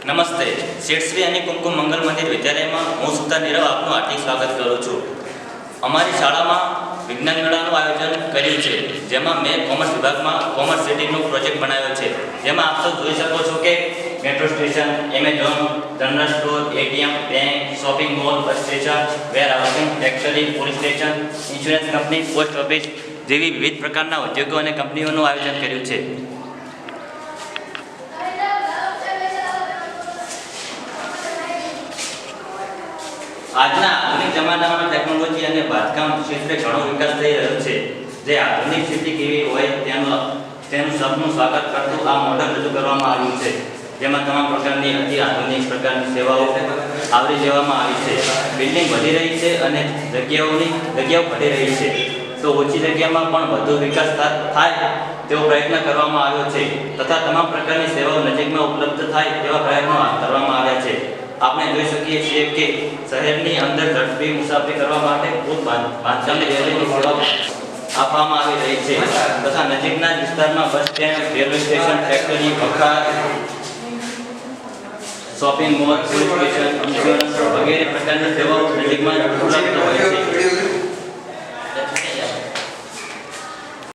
નમસ્તે, શેઠશ્રી અને કુમકુમ મંગલ મંદિર વિદ્યાલયમાં હું સુતા નીરવ આપનું હાર્દિક સ્વાગત કરું છું. અમારી શાળામાં વિજ્ઞાન મેળાનું આયોજન કર્યું છે, જેમાં મેં કોમર્સ વિભાગમાં કોમર્સ સિટીનો પ્રોજેક્ટ બનાવ્યો છે. જેમાં આપ સૌ જોઈ શકો છો કે metro station, Amazon, general store, ATM, bank, shopping mall, bus station, warehousing, factory, police station, insurance company, post office જેવી વિવિધ પ્રકારના ઉદ્યોગો અને કંપનીઓનું આયોજન કર્યું છે. આજના આધુનિક જમાનામાં ટેકનોલોજી અને બાંધકામ ક્ષેત્રે ઘણો વિકાસ થઈ રહ્યો છે. જે આધુનિક સિટી કેવી હોય તેનું સૌનું સ્વાગત કરતું આ મોડલ રજૂ કરવામાં આવ્યું છે, જેમાં તમામ પ્રકારની અતિ આધુનિક પ્રકારની સેવાઓ આવરી લેવામાં આવી છે. બિલ્ડિંગ વધી રહી છે અને જગ્યાઓ ઘટી રહી છે, તો ઓછી જગ્યામાં પણ વધુ વિકાસ થાય તેવો પ્રયત્ન કરવામાં આવ્યો છે તથા તમામ પ્રકારની સેવાઓ નજીકમાં ઉપલબ્ધ થાય તેવા પ્રયત્નો કરવામાં આવ્યા છે. આપણે જોઈ શકીએ છીએ કે શહેરની અંદર ઝડપી મુસાફરી કરવા માટે ખૂબ બાંધકામની રેલવેની સેવા આપવામાં આવી રહી છે તથા નજીકના વિસ્તારમાં bus stand, railway station, factory, વખાર, shopping mall, police station, insurance વગેરે પ્રકારની સેવાઓ નજીકમાં ઉપલબ્ધ હોય છે.